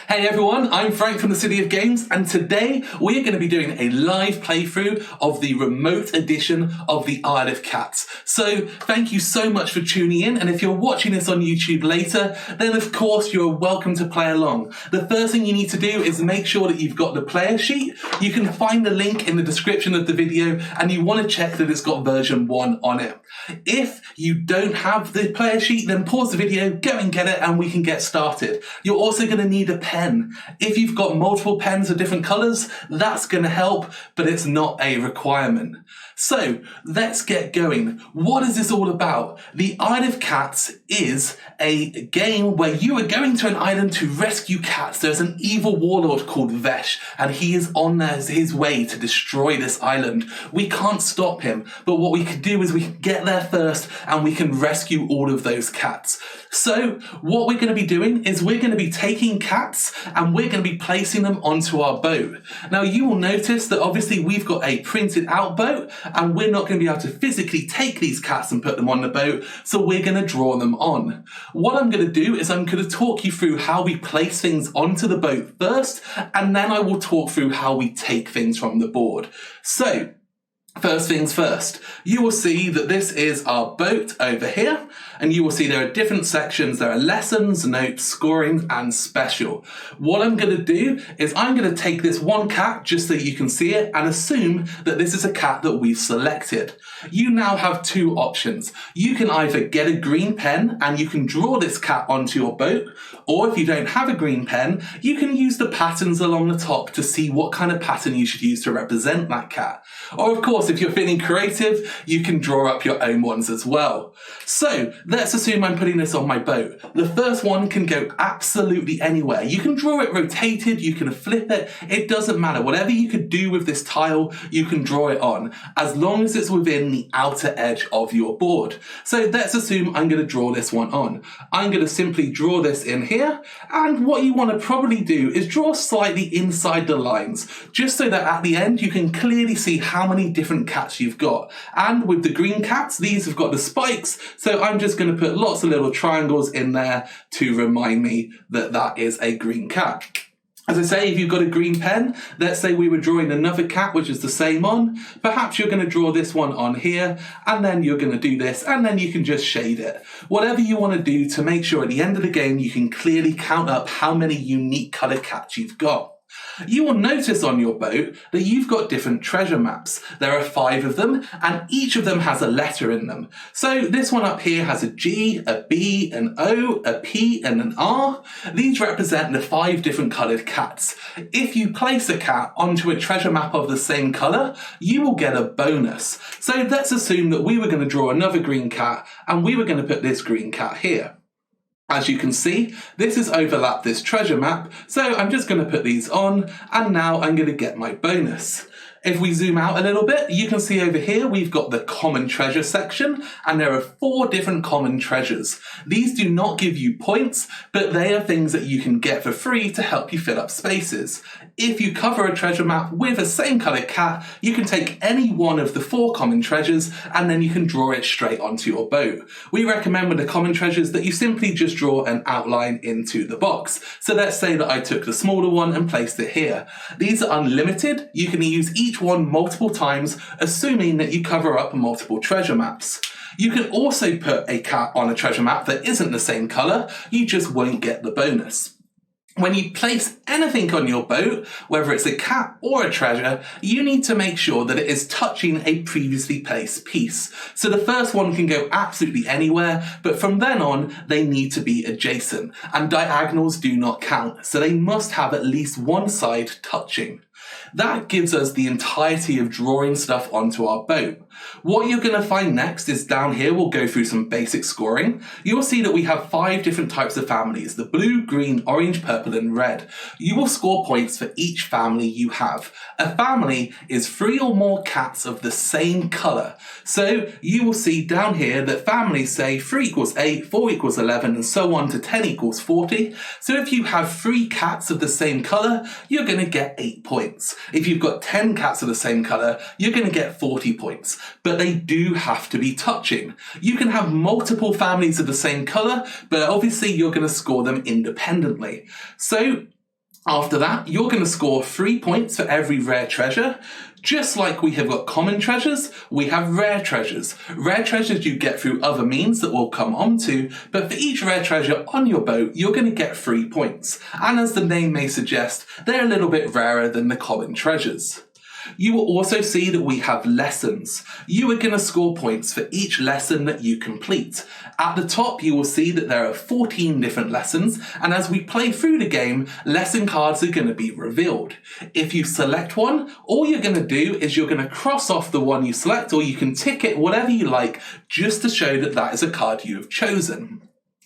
Hey everyone, I'm Frank from the City of Games, and today we're going to be doing a live playthrough of the remote edition of the Isle of Cats. So thank you so much for tuning in, and if you're watching this on YouTube later, then of course you're welcome to play along. The first thing you need to do is make sure that you've got the player sheet. You can find the link in the description of the video, and you want to check that it's got version 1 on it. If you don't have the player sheet, then pause the video, go and get it, and we can get started. You're also going to need a pen. If you've got multiple pens of different colours, that's going to help, but it's not a requirement. So let's get going. What is this all about? The Isle of Cats is a game where you are going to an island to rescue cats. There's an evil warlord called Vesh, and he is on his way to destroy this island. We can't stop him, but what we can do is we can get there first and we can rescue all of those cats. So what we're going to be doing is we're going to be taking cats and we're going to be placing them onto our boat. Now you will notice that obviously we've got a printed out boat and we're not going to be able to physically take these cats and put them on the boat, so we're going to draw them on. What I'm going to do is I'm going to talk you through how we place things onto the boat first, and then I will talk through how we take things from the board. So first things first, you will see that this is our boat over here, and you will see there are different sections. There are lessons, notes, scoring, and special. What I'm going to do is I'm going to take this one cat just so you can see it and assume that this is a cat that we've selected. You now have two options. You can either get a green pen and you can draw this cat onto your boat, or if you don't have a green pen, you can use the patterns along the top to see what kind of pattern you should use to represent that cat. Or of course, if you're feeling creative, you can draw up your own ones as well. So let's assume I'm putting this on my boat. The first one can go absolutely anywhere. You can draw it rotated, you can flip it, it doesn't matter. Whatever you could do with this tile, you can draw it on, as long as it's within the outer edge of your board. So let's assume I'm going to draw this one on. I'm going to simply draw this in here, and what you want to probably do is draw slightly inside the lines, just so that at the end you can clearly see how many different cats you've got. And with the green cats, these have got the spikes, so I'm just going to put lots of little triangles in there to remind me that that is a green cat. As I say, if you've got a green pen, let's say we were drawing another cat which is the same on, perhaps you're going to draw this one on here, and then you're going to do this, and then you can just shade it. Whatever you want to do to make sure at the end of the game you can clearly count up how many unique coloured cats you've got. You will notice on your boat that you've got different treasure maps. There are 5 of them, and each of them has a letter in them. So this one up here has a G, a B, an O, a P, and an R. These represent the 5 different coloured cats. If you place a cat onto a treasure map of the same colour, you will get a bonus. So let's assume that we were going to draw another green cat, and we were going to put this green cat here. As you can see, this has overlapped this treasure map, so I'm just going to put these on, and now I'm going to get my bonus. If we zoom out a little bit, you can see over here we've got the common treasure section, and there are 4 different common treasures. These do not give you points, but they are things that you can get for free to help you fill up spaces. If you cover a treasure map with a same coloured cat, you can take any one of the 4 common treasures and then you can draw it straight onto your boat. We recommend with the common treasures that you simply just draw an outline into the box. So let's say that I took the smaller one and placed it here. These are unlimited. You can use each one multiple times, assuming that you cover up multiple treasure maps. You can also put a cat on a treasure map that isn't the same colour, you just won't get the bonus. When you place anything on your boat, whether it's a cat or a treasure, you need to make sure that it is touching a previously placed piece. So the first one can go absolutely anywhere, but from then on, they need to be adjacent, and diagonals do not count, so they must have at least one side touching. That gives us the entirety of drawing stuff onto our boat. What you're going to find next is down here, we'll go through some basic scoring. You'll see that we have 5 different types of families: the blue, green, orange, purple, and red. You will score points for each family you have. A family is 3 or more cats of the same colour. So you will see down here that families say 3 equals 8, 4 equals 11, and so on to 10 equals 40. So if you have 3 cats of the same colour, you're going to get 8 points. If you've got 10 cats of the same colour, you're going to get 40 points. But they do have to be touching. You can have multiple families of the same colour, but obviously you're going to score them independently. So After that, you're going to score 3 points for every rare treasure. Just like we have got common treasures, we have rare treasures. Rare treasures you get through other means that we'll come on to, but for each rare treasure on your boat, you're going to get 3 points. And as the name may suggest, they're a little bit rarer than the common treasures. You will also see that we have lessons. You are going to score points for each lesson that you complete. At the top, you will see that there are 14 different lessons, and as we play through the game, lesson cards are going to be revealed. If you select one, all you're going to do is you're going to cross off the one you select, or you can tick it, whatever you like, just to show that that is a card you have chosen.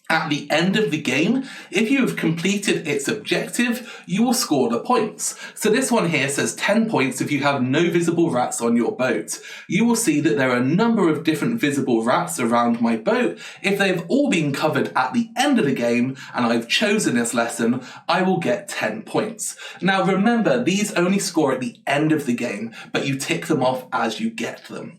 At the end of the game, if you have completed its objective, you will score the points. So this one here says 10 points if you have no visible rats on your boat. You will see that there are a number of different visible rats around my boat. If they've all been covered at the end of the game and I've chosen this lesson, I will get 10 points. Now remember, these only score at the end of the game, but you tick them off as you get them.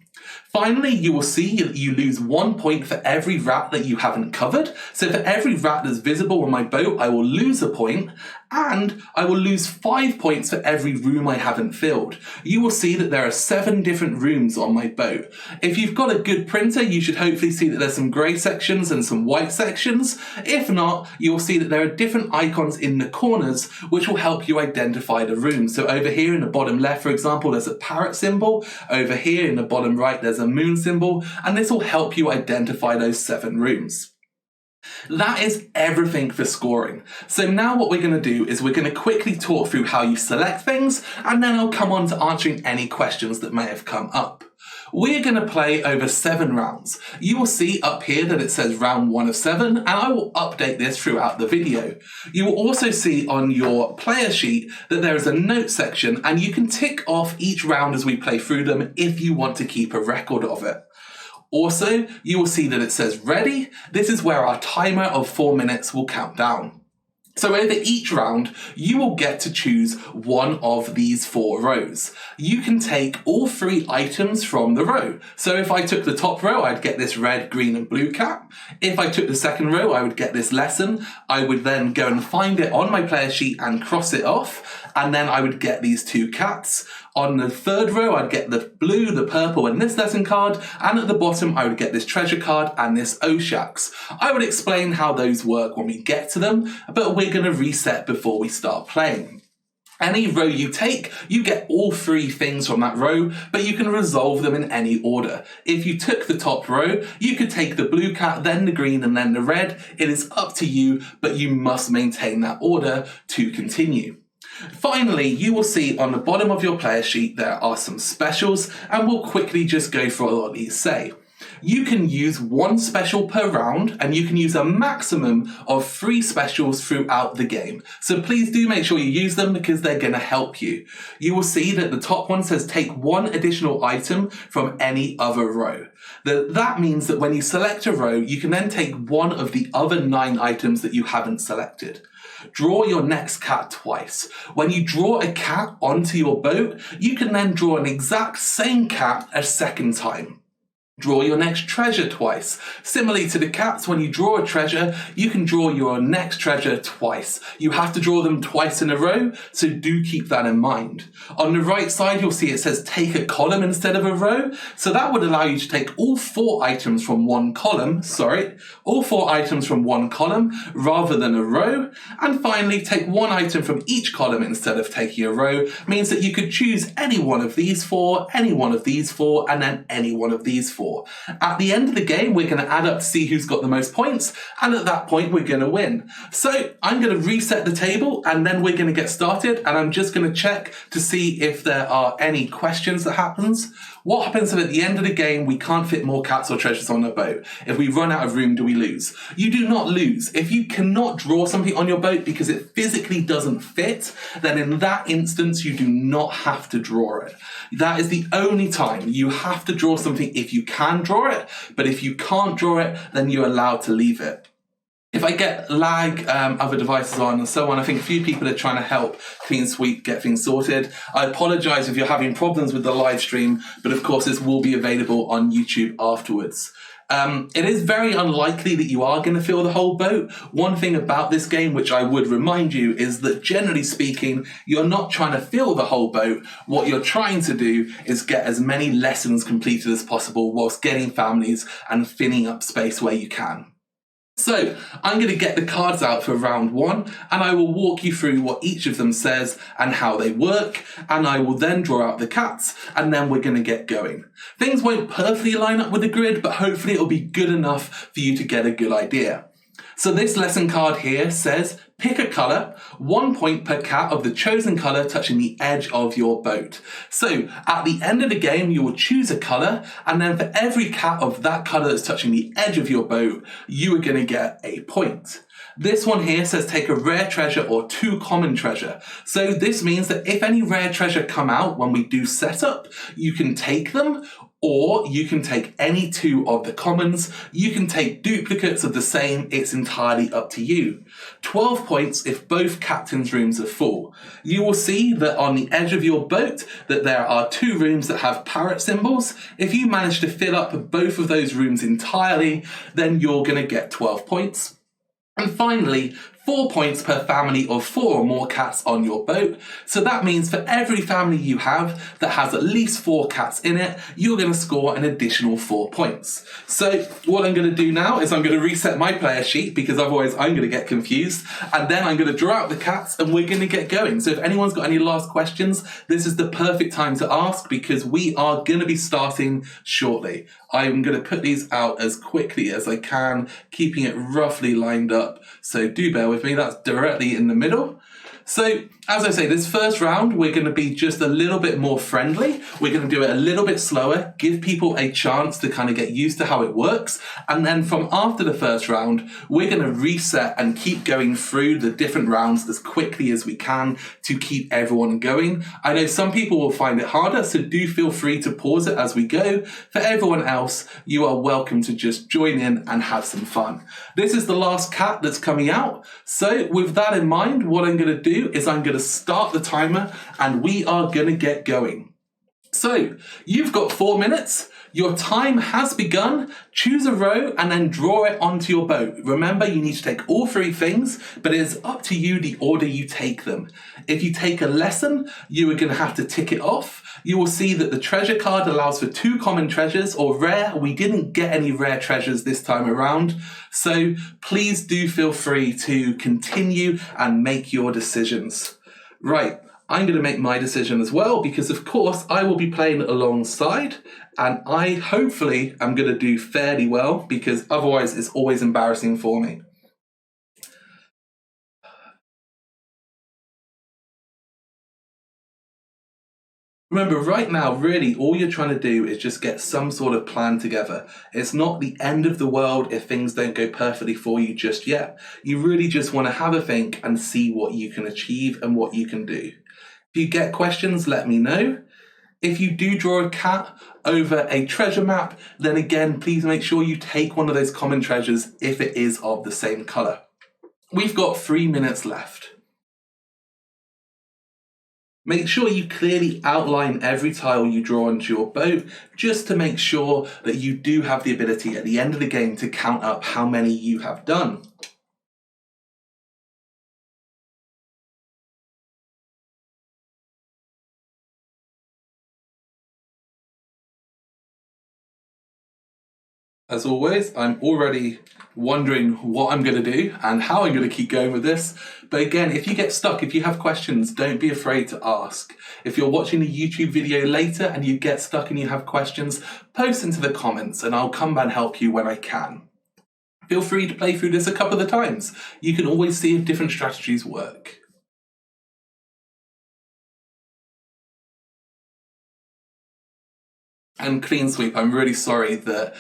Finally, you will see that you lose 1 point for every rat that you haven't covered. So for every rat that's visible on my boat, I will lose a point, and I will lose 5 points for every room I haven't filled. You will see that there are 7 different rooms on my boat. If you've got a good printer, you should hopefully see that there's some grey sections and some white sections. If not, you'll see that there are different icons in the corners which will help you identify the rooms. So over here in the bottom left, for example, there's a parrot symbol. Over here in the bottom right, there's a moon symbol, and this will help you identify those 7 rooms. That is everything for scoring. So now what we're going to do is we're going to quickly talk through how you select things, and then I'll come on to answering any questions that may have come up. We're going to play over 7 rounds. You will see up here that it says round 1 of 7, and I will update this throughout the video. You will also see on your player sheet that there is a note section, and you can tick off each round as we play through them if you want to keep a record of it. Also, you will see that it says ready. This is where our timer of 4 minutes will count down. So over each round, you will get to choose one of these 4 rows. You can take all 3 items from the row. So if I took the top row, I'd get this red, green and blue cat. If I took the second row, I would get this lesson. I would then go and find it on my player sheet and cross it off. And then I would get these 2 cats. On the third row, I'd get the blue, the purple, and this lesson card. And at the bottom, I would get this treasure card and this Oshax. I would explain how those work when we get to them, but we're going to reset before we start playing. Any row you take, you get all 3 things from that row, but you can resolve them in any order. If you took the top row, you could take the blue cat, then the green, and then the red. It is up to you, but you must maintain that order to continue. Finally, you will see on the bottom of your player sheet there are some specials, and we'll quickly just go through what these say. You can use 1 special per round, and you can use a maximum of 3 specials throughout the game. So please do make sure you use them because they're going to help you. You will see that the top one says take 1 additional item from any other row. That means that when you select a row, you can then take 1 of the other 9 items that you haven't selected. Draw your next cat twice. When you draw a cat onto your boat, you can then draw an exact same cat a second time. Draw your next treasure twice. Similarly to the cats, when you draw a treasure, you can draw your next treasure twice. You have to draw them twice in a row, so do keep that in mind. On the right side, you'll see it says take a column instead of a row. So that would allow you to take all 4 items from one column, all 4 items from one column rather than a row. And finally, take 1 item from each column instead of taking a row, means that you could choose any one of these 4, any one of these 4, and then any one of these 4. At the end of the game, we're going to add up to see who's got the most points, and at that point, we're going to win. So I'm going to reset the table, and then we're going to get started, and I'm just going to check to see if there are any questions that happens. What happens if at the end of the game, we can't fit more cats or treasures on a boat? If we run out of room, do we lose? You do not lose. If you cannot draw something on your boat because it physically doesn't fit, then in that instance, you do not have to draw it. That is the only time you have to draw something if you can draw it, but if you can't draw it, then you're allowed to leave it. If I get lag, other devices on and so on, I think a few people are trying to help Clean Sweep get things sorted. I apologise if you're having problems with the live stream, but of course this will be available on YouTube afterwards. It is very unlikely that you are going to fill the whole boat. One thing about this game, which I would remind you, is that generally speaking, you're not trying to fill the whole boat. What you're trying to do is get as many lessons completed as possible whilst getting families and filling up space where you can. So I'm going to get the cards out for round 1 and I will walk you through what each of them says and how they work, and I will then draw out the cats and then we're going to get going. Things won't perfectly line up with the grid, but hopefully it'll be good enough for you to get a good idea. So this lesson card here says, pick a colour, 1 point per cat of the chosen colour touching the edge of your boat. So at the end of the game, you will choose a colour, and then for every cat of that colour that's touching the edge of your boat, you are going to get a point. This one here says take a rare treasure or 2 common treasure. So this means that if any rare treasure come out when we do setup, you can take them, or you can take any 2 of the commons. You can take duplicates of the same. It's entirely up to you. 12 points if both captain's rooms are full. You will see that on the edge of your boat that there are 2 rooms that have parrot symbols. If you manage to fill up both of those rooms entirely, then you're going to get 12 points. And finally, 4 points per family of 4 or more cats on your boat. So that means for every family you have that has at least 4 cats in it, you're going to score an additional 4 points. So what I'm going to do now is I'm going to reset my player sheet, because otherwise I'm going to get confused. And then I'm going to draw out the cats and we're going to get going. So if anyone's got any last questions, this is the perfect time to ask, because we are going to be starting shortly. I'm going to put these out as quickly as I can, keeping it roughly lined up. So do bear with me, that's directly in the middle. So, as I say, this first round, we're going to be just a little bit more friendly. We're going to do it a little bit slower, give people a chance to kind of get used to how it works. And then from after the first round, we're going to reset and keep going through the different rounds as quickly as we can to keep everyone going. I know some people will find it harder, so do feel free to pause it as we go. For everyone else, you are welcome to just join in and have some fun. This is the last cat that's coming out. So with that in mind, what I'm going to do is I'm going to start the timer and we are going to get going. So you've got 4 minutes. Your time has begun. Choose a row and then draw it onto your boat. Remember, you need to take all 3 things, but it is up to you the order you take them. If you take a lesson, you are going to have to tick it off. You will see that the treasure card allows for 2 common treasures or rare. We didn't get any rare treasures this time around. So please do feel free to continue and make your decisions. Right. I'm going to make my decision as well, because of course I will be playing alongside, and I hopefully am going to do fairly well, because otherwise it's always embarrassing for me. Remember, right now, really, all you're trying to do is just get some sort of plan together. It's not the end of the world if things don't go perfectly for you just yet. You really just want to have a think and see what you can achieve and what you can do. If you get questions, let me know. If you do draw a cat over a treasure map, then again, please make sure you take one of those common treasures if it is of the same colour. We've got 3 minutes left. Make sure you clearly outline every tile you draw onto your boat, just to make sure that you do have the ability at the end of the game to count up how many you have done. As always, I'm already wondering what I'm going to do and how I'm going to keep going with this. But again, if you get stuck, if you have questions, don't be afraid to ask. If you're watching the YouTube video later and you get stuck and you have questions, post into the comments and I'll come and help you when I can. Feel free to play through this a couple of times. You can always see if different strategies work. And clean sweep, I'm really sorry that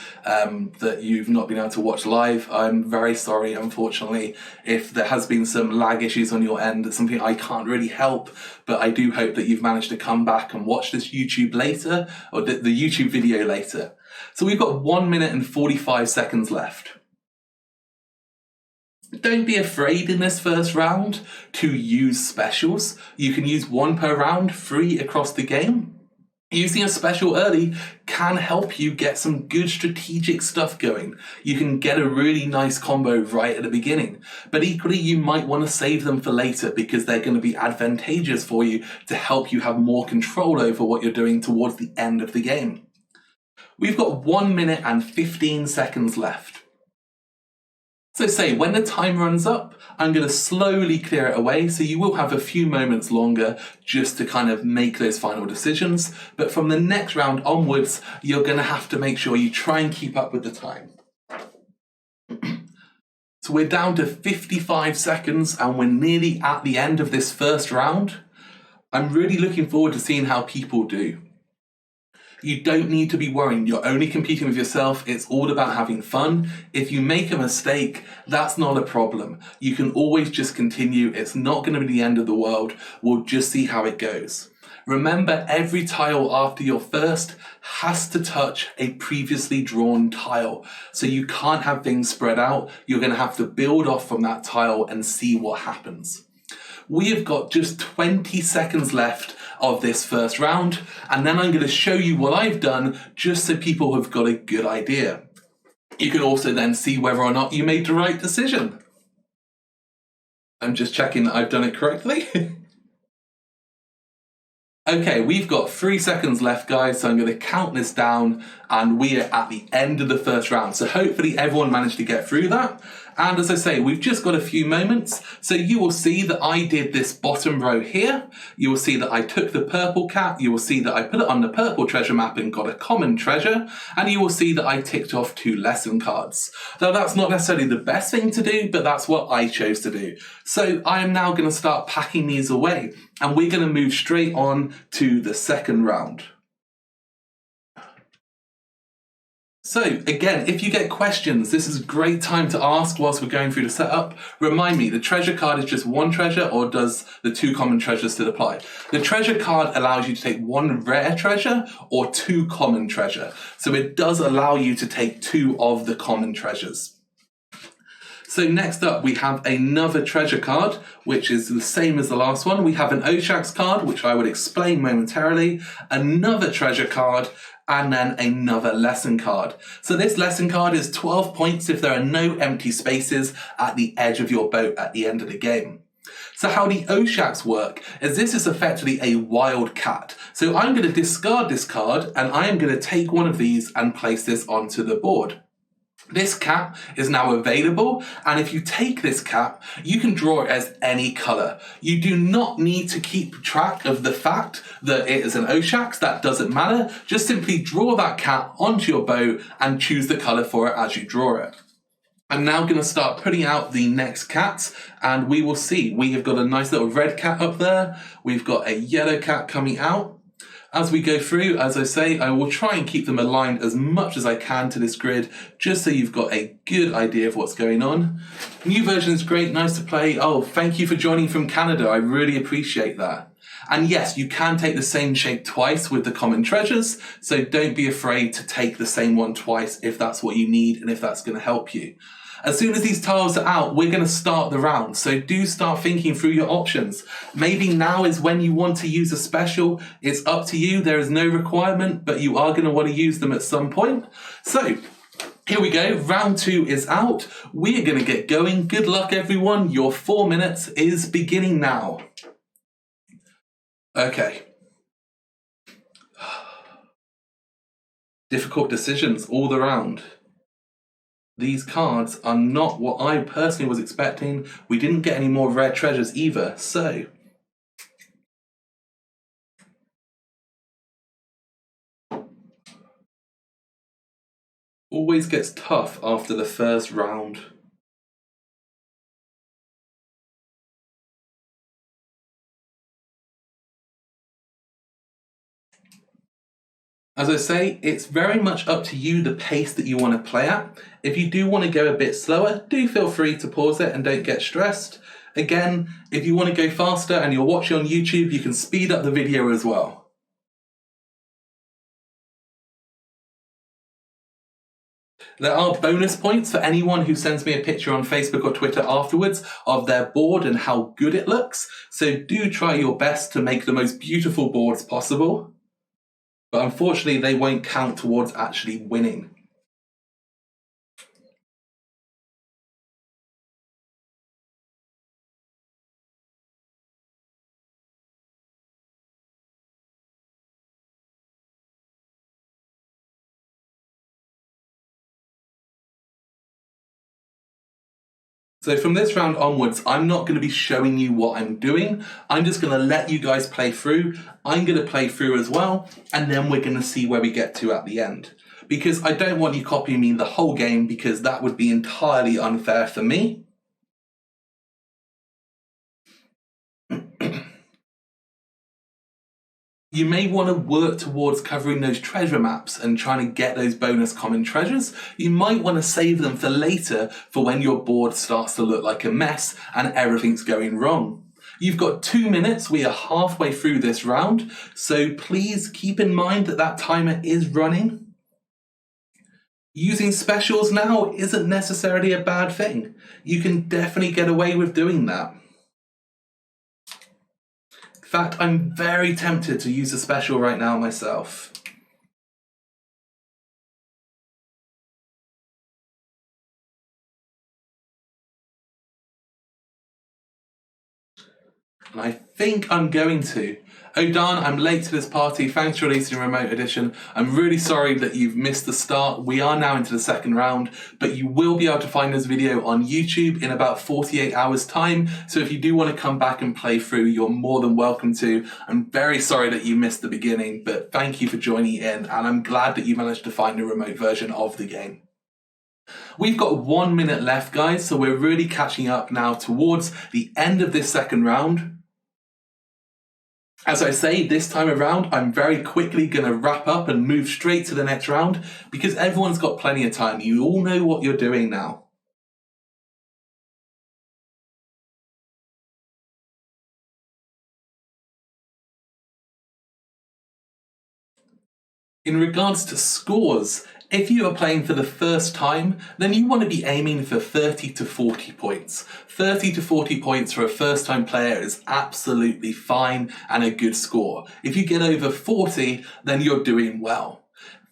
that you've not been able to watch live. I'm very sorry, unfortunately, if there has been some lag issues on your end. It's something I can't really help, but I do hope that you've managed to come back and watch this YouTube later, or the YouTube video later. So we've got 1 minute and 45 seconds left. Don't be afraid in this first round to use specials. You can use 1 per round, free across the game. Using a special early can help you get some good strategic stuff going. You can get a really nice combo right at the beginning, but equally you might want to save them for later because they're going to be advantageous for you to help you have more control over what you're doing towards the end of the game. We've got 1 minute and 15 seconds left. So say when the time runs up, I'm going to slowly clear it away, so you will have a few moments longer just to kind of make those final decisions. But from the next round onwards, you're going to have to make sure you try and keep up with the time. So we're down to 55 seconds and we're nearly at the end of this first round. I'm really looking forward to seeing how people do. You don't need to be worrying. You're only competing with yourself. It's all about having fun. If you make a mistake, that's not a problem. You can always just continue. It's not going to be the end of the world. We'll just see how it goes. Remember, every tile after your first has to touch a previously drawn tile. So you can't have things spread out. You're going to have to build off from that tile and see what happens. We have got just 20 seconds left of this first round, and then I'm going to show you what I've done just so people have got a good idea. You can also then see whether or not you made the right decision. I'm just checking that I've done it correctly. Okay, we've got 3 seconds left, guys, so I'm going to count this down, and we are at the end of the first round. So hopefully everyone managed to get through that. And as I say, we've just got a few moments. So you will see that I did this bottom row here. You will see that I took the purple cat. You will see that I put it on the purple treasure map and got a common treasure. And you will see that I ticked off 2 lesson cards. Now that's not necessarily the best thing to do, but that's what I chose to do. So I am now going to start packing these away. And we're going to move straight on to the second round. So again, if you get questions, this is a great time to ask whilst we're going through the setup. Remind me, the treasure card is just 1 treasure, or does the 2 common treasures still apply? The treasure card allows you to take 1 rare treasure or 2 common treasure. So it does allow you to take 2 of the common treasures. So next up, we have another treasure card, which is the same as the last one. We have an Oshax card, which I will explain momentarily, another treasure card, and then another lesson card. So this lesson card is 12 points if there are no empty spaces at the edge of your boat at the end of the game. So how the Oshax work is this is effectively a wild cat. So I'm going to discard this card, and I am going to take one of these and place this onto the board. This cap is now available, and if you take this cap, you can draw it as any colour. You do not need to keep track of the fact that it is an Oshax, that doesn't matter. Just simply draw that cap onto your boat and choose the colour for it as you draw it. I'm now going to start putting out the next cats, and we will see. We have got a nice little red cat up there. We've got a yellow cat coming out. As we go through, as I say, I will try and keep them aligned as much as I can to this grid, just so you've got a good idea of what's going on. New version is great, nice to play. Oh, thank you for joining from Canada. I really appreciate that. And yes, you can take the same shape twice with the common treasures, so don't be afraid to take the same one twice if that's what you need and if that's going to help you. As soon as these tiles are out, we're going to start the round, so do start thinking through your options. Maybe now is when you want to use a special. It's up to you, there is no requirement, but you are going to want to use them at some point. So, here we go, round 2 is out. We're going to get going. Good luck, everyone. Your 4 minutes is beginning now. Okay. Difficult decisions all around. These cards are not what I personally was expecting. We didn't get any more rare treasures either, so... Always gets tough after the first round. As I say, it's very much up to you the pace that you want to play at. If you do want to go a bit slower, do feel free to pause it and don't get stressed. Again, if you want to go faster and you're watching on YouTube, you can speed up the video as well. There are bonus points for anyone who sends me a picture on Facebook or Twitter afterwards of their board and how good it looks. So do try your best to make the most beautiful boards possible. but unfortunately they won't count towards actually winning. So from this round onwards, I'm not going to be showing you what I'm doing. I'm just going to let you guys play through. I'm going to play through as well, and then we're going to see where we get to at the end. Because I don't want you copying me the whole game, because that would be entirely unfair for me. You may want to work towards covering those treasure maps and trying to get those bonus common treasures. You might want to save them for later, for when your board starts to look like a mess and everything's going wrong. You've got 2 minutes. We are halfway through this round, so please keep in mind that that timer is running. Using specials now isn't necessarily a bad thing. You can definitely get away with doing that. In fact, I'm very tempted to use a special right now myself. And I think I'm going to. Oh darn, I'm late to this party. Thanks for releasing Remote Edition. I'm really sorry that you've missed the start. We are now into the second round, but you will be able to find this video on YouTube in about 48 hours time. So if you do want to come back and play through, you're more than welcome to. I'm very sorry that you missed the beginning, but thank you for joining in, and I'm glad that you managed to find a remote version of the game. We've got 1 minute left, guys, so we're really catching up now towards the end of this second round. As I say, this time around, I'm very quickly going to wrap up and move straight to the next round, because everyone's got plenty of time. You all know what you're doing now. In regards to scores, if you are playing for the first time, then you want to be aiming for 30 to 40 points. 30 to 40 points for a first time player is absolutely fine and a good score. If you get over 40, then you're doing well.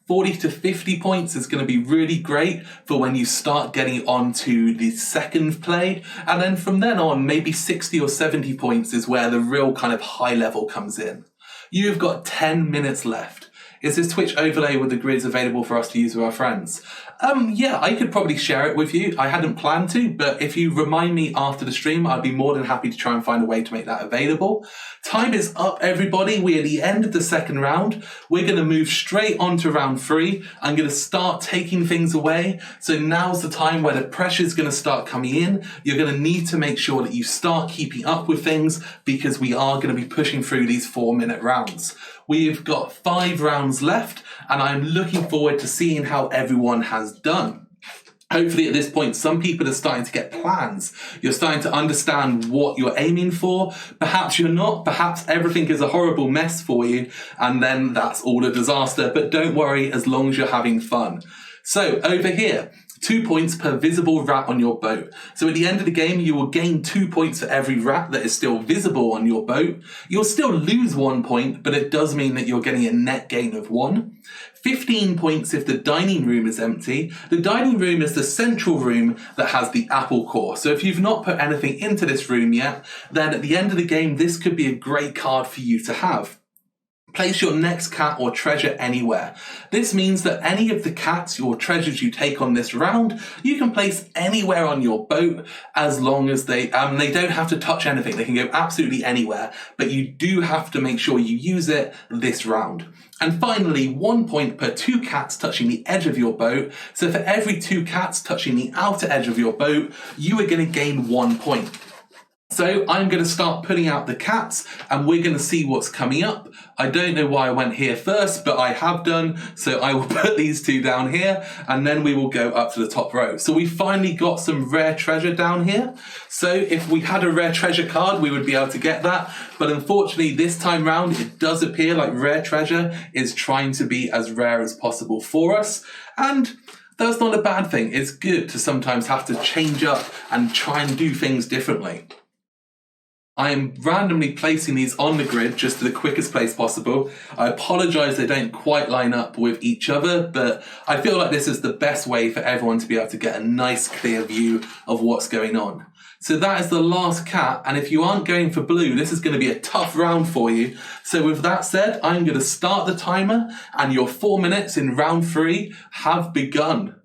40 to 50 points is going to be really great for when you start getting on to the second play. And then from then on, maybe 60 or 70 points is where the real kind of high level comes in. You've got 10 minutes left. Is this Twitch overlay with the grids available for us to use with our friends? Yeah, I could probably share it with you. I hadn't planned to, but if you remind me after the stream, I'd be more than happy to try and find a way to make that available. Time is up, everybody. We're at the end of the second round. We're going to move straight on to round 3. I'm going to start taking things away. So now's the time where the pressure is going to start coming in. You're going to need to make sure that you start keeping up with things, because we are going to be pushing through these 4-minute rounds. We've got 5 rounds left, and I'm looking forward to seeing how everyone has done. Hopefully at this point, some people are starting to get plans. You're starting to understand what you're aiming for. Perhaps you're not. Perhaps everything is a horrible mess for you, and then that's all a disaster. But don't worry, as long as you're having fun. So over here, 2 points per visible rat on your boat. So at the end of the game, you will gain 2 points for every rat that is still visible on your boat. You'll still lose 1 point, but it does mean that you're getting a net gain of 1. 15 points if the dining room is empty. The dining room is the central room that has the apple core. So if you've not put anything into this room yet, then at the end of the game, this could be a great card for you to have. Place your next cat or treasure anywhere. This means that any of the cats or treasures you take on this round, you can place anywhere on your boat, as long as they don't have to touch anything. They can go absolutely anywhere, but you do have to make sure you use it this round. And finally, 1 point per 2 cats touching the edge of your boat. So for every 2 cats touching the outer edge of your boat, you are going to gain 1 point. So I'm going to start putting out the cats, and we're going to see what's coming up. I don't know why I went here first, but I have done. So I will put these 2 down here, and then we will go up to the top row. So we finally got some rare treasure down here. So if we had a rare treasure card, we would be able to get that. But unfortunately, this time round, it does appear like rare treasure is trying to be as rare as possible for us. And that's not a bad thing. It's good to sometimes have to change up and try and do things differently. I am randomly placing these on the grid just to the quickest place possible. I apologise they don't quite line up with each other, but I feel like this is the best way for everyone to be able to get a nice clear view of what's going on. So that is the last cat, and if you aren't going for blue, this is going to be a tough round for you. So with that said, I'm going to start the timer, and your 4 minutes in round 3 have begun.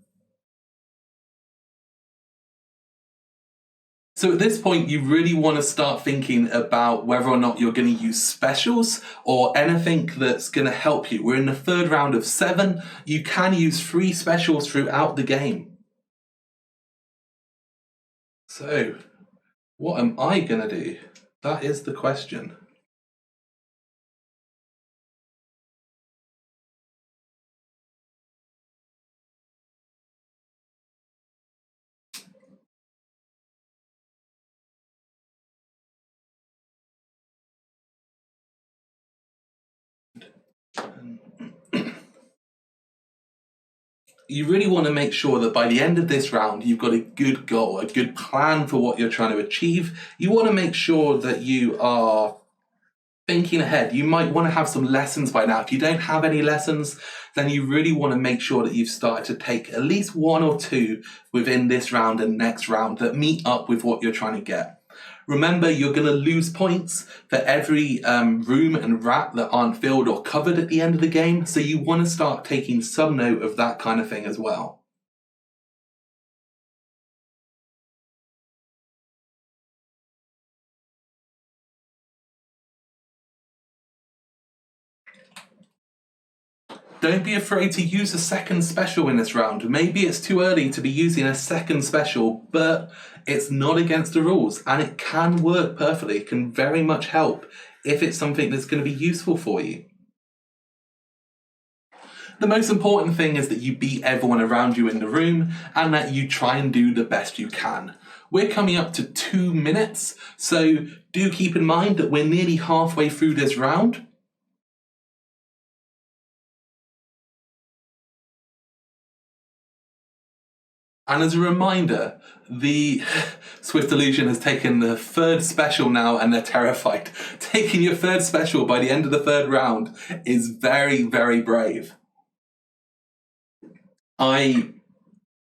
So at this point, you really want to start thinking about whether or not you're going to use specials or anything that's going to help you. We're in the 3rd round of 7. You can use 3 specials throughout the game. So, what am I going to do? That is the question. You really want to make sure that by the end of this round, you've got a good goal, a good plan for what you're trying to achieve. You want to make sure that you are thinking ahead. You might want to have some lessons by now. If you don't have any lessons, then you really want to make sure that you've started to take at least 1 or 2 within this round and next round that meet up with what you're trying to get. Remember, you're going to lose points for every room and rat that aren't filled or covered at the end of the game, so you want to start taking some note of that kind of thing as well. Don't be afraid to use a second special in this round. Maybe it's too early to be using a second special, but it's not against the rules and it can work perfectly. It can very much help if it's something that's going to be useful for you. The most important thing is that you beat everyone around you in the room and that you try and do the best you can. We're coming up to 2 minutes, so do keep in mind that we're nearly halfway through this round. And as a reminder, the Swift Illusion has taken the 3rd special now and they're terrified. Taking your 3rd special by the end of the 3rd round is very, very brave. I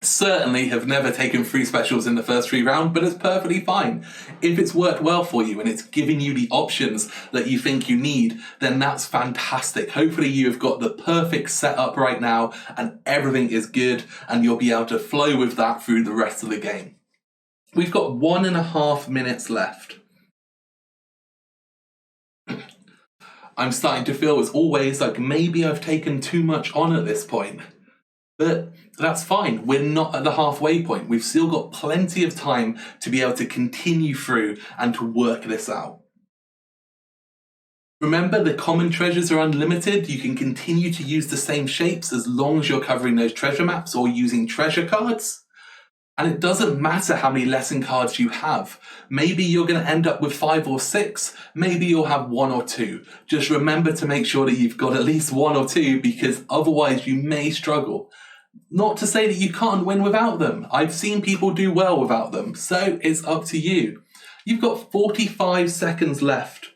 certainly have never taken 3 specials in the first 3 rounds, but it's perfectly fine. If it's worked well for you and it's giving you the options that you think you need, then that's fantastic. Hopefully you've got the perfect setup right now and everything is good and you'll be able to flow with that through the rest of the game. We've got 1.5 minutes left. I'm starting to feel, as always, like maybe I've taken too much on at this point. But that's fine. We're not at the halfway point. We've still got plenty of time to be able to continue through and to work this out. Remember, the common treasures are unlimited. You can continue to use the same shapes as long as you're covering those treasure maps or using treasure cards. And it doesn't matter how many lesson cards you have. Maybe you're going to end up with 5 or 6. Maybe you'll have 1 or 2. Just remember to make sure that you've got at least 1 or 2 because otherwise you may struggle. Not to say that you can't win without them. I've seen people do well without them, so it's up to you. You've got 45 seconds left.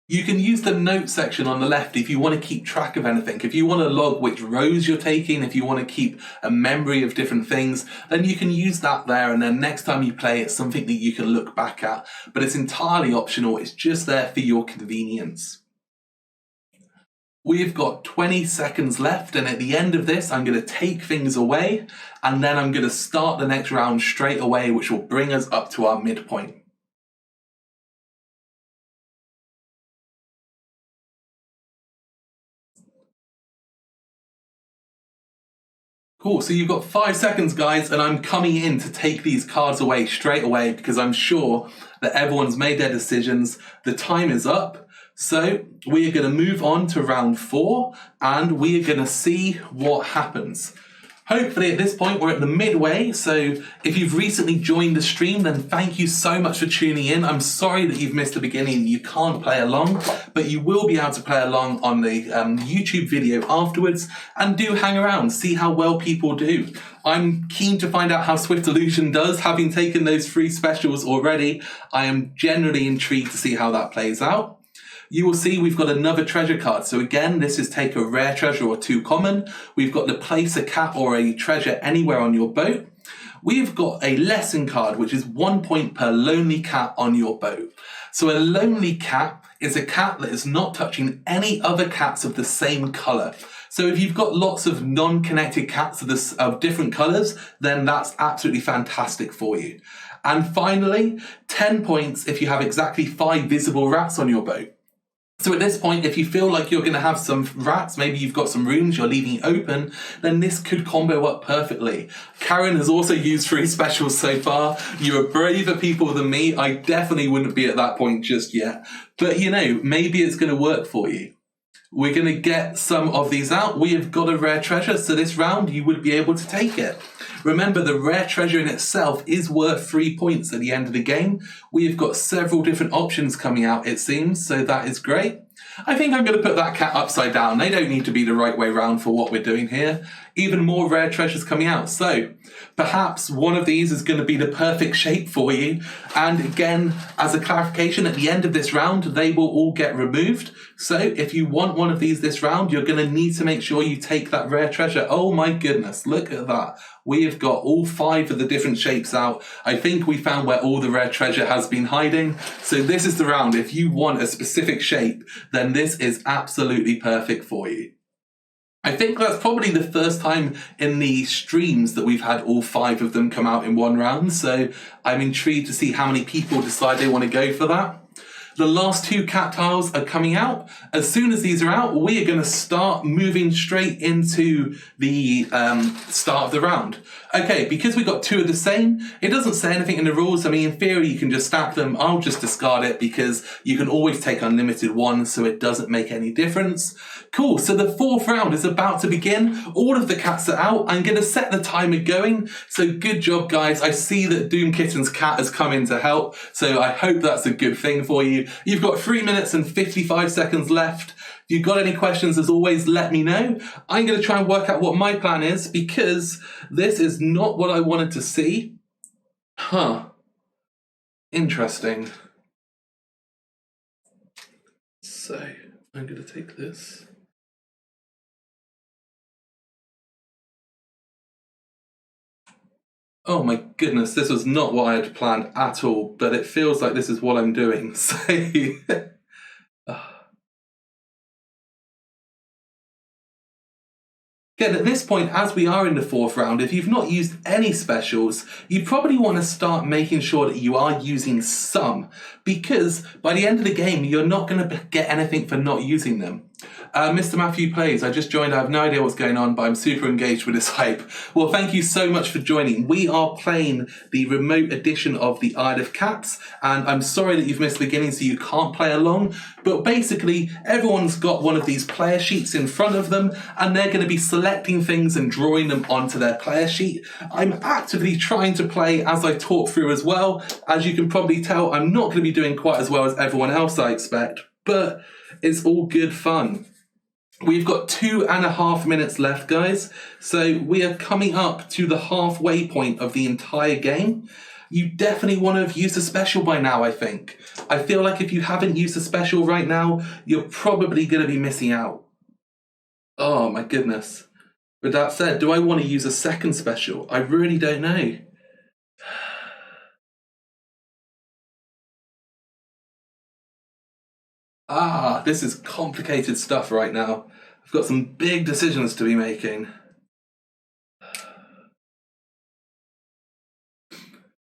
You can use the note section on the left if you want to keep track of anything. If you want to log which rows you're taking, if you want to keep a memory of different things, then you can use that there, and then next time you play, it's something that you can look back at. But it's entirely optional. It's just there for your convenience. We've got 20 seconds left, and at the end of this, I'm going to take things away, and then I'm going to start the next round straight away, which will bring us up to our midpoint. Cool, so you've got 5 seconds, guys, and I'm coming in to take these cards away straight away because I'm sure that everyone's made their decisions. The time is up. So we are going to move on to round 4 and we are going to see what happens. Hopefully at this point we're at the midway, so if you've recently joined the stream, then thank you so much for tuning in. I'm sorry that you've missed the beginning, you can't play along, but you will be able to play along on the YouTube video afterwards, and do hang around, see how well people do. I'm keen to find out how Swift Illusion does, having taken those free specials already. I am generally intrigued to see how that plays out. You will see we've got another treasure card. So again, this is take a rare treasure or 2 common. We've got the place a cat or a treasure anywhere on your boat. We've got a lesson card, which is 1 point per lonely cat on your boat. So a lonely cat is a cat that is not touching any other cats of the same colour. So if you've got lots of non-connected cats of different colours, then that's absolutely fantastic for you. And finally, 10 points if you have exactly 5 visible rats on your boat. So at this point, if you feel like you're going to have some rats, maybe you've got some rooms you're leaving open, then this could combo up perfectly. Karen has also used free specials so far. You are braver people than me. I definitely wouldn't be at that point just yet. But you know, maybe it's going to work for you. We're going to get some of these out. We have got a rare treasure, so this round you would be able to take it. Remember, the rare treasure in itself is worth 3 points at the end of the game. We've got several different options coming out, it seems, so that is great. I think I'm going to put that cat upside down. They don't need to be the right way round for what we're doing here. Even more rare treasures coming out. So perhaps one of these is going to be the perfect shape for you. And again, as a clarification, at the end of this round, they will all get removed. So if you want one of these this round, you're going to need to make sure you take that rare treasure. Oh my goodness, look at that. We have got all 5 of the different shapes out. I think we found where all the rare treasure has been hiding. So this is the round. If you want a specific shape, then this is absolutely perfect for you. I think that's probably the first time in the streams that we've had all 5 of them come out in one round. So I'm intrigued to see how many people decide they want to go for that. The last 2 cat tiles are coming out. As soon as these are out, we are going to start moving straight into the start of the round. Okay, because we got 2 of the same, it doesn't say anything in the rules. I mean, in theory, you can just stack them. I'll just discard it because you can always take unlimited ones, so it doesn't make any difference. Cool, so the 4th round is about to begin. All of the cats are out. I'm going to set the timer going. So good job, guys. I see that Doom Kitten's cat has come in to help, so I hope that's a good thing for you. You've got 3 minutes and 55 seconds left. If you've got any questions, as always, let me know. I'm going to try and work out what my plan is because this is not what I wanted to see. Huh. Interesting. So, I'm going to take this. Oh my goodness, this was not what I had planned at all, but it feels like this is what I'm doing. So, again, at this point, as we are in the 4th round, if you've not used any specials, you probably want to start making sure that you are using some, because by the end of the game, you're not going to get anything for not using them. Mr. Matthew Plays, I just joined. I have no idea what's going on, but I'm super engaged with this hype. Well, thank you so much for joining. We are playing the remote edition of the Isle of Cats, and I'm sorry that you've missed the beginning, so you can't play along. But basically, everyone's got one of these player sheets in front of them, and they're going to be selecting things and drawing them onto their player sheet. I'm actively trying to play as I talk through as well. As you can probably tell, I'm not going to be doing quite as well as everyone else, I expect, but it's all good fun. We've got 2.5 minutes left, guys, so we are coming up to the halfway point of the entire game. You definitely want to have used a special by now, I think. I feel like if you haven't used a special right now, you're probably going to be missing out. Oh my goodness. With that said, do I want to use a second special? I really don't know. This is complicated stuff right now. I've got some big decisions to be making.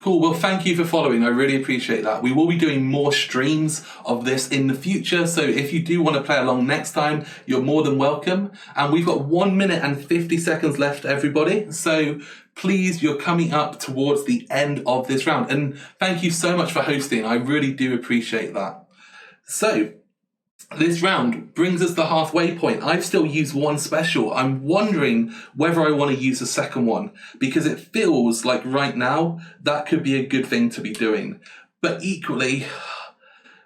Cool, well, thank you for following. I really appreciate that. We will be doing more streams of this in the future, so if you do want to play along next time, you're more than welcome. And we've got 1 minute and 50 seconds left, everybody. So please, you're coming up towards the end of this round. And thank you so much for hosting. I really do appreciate that. So, this round brings us the halfway point. I've still used one special. I'm wondering whether I want to use a second one because it feels like right now that could be a good thing to be doing. But equally,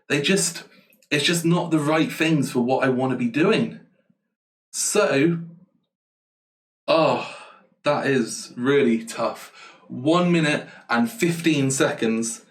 it's just not the right things for what I want to be doing. So, that is really tough. 1 minute and 15 seconds.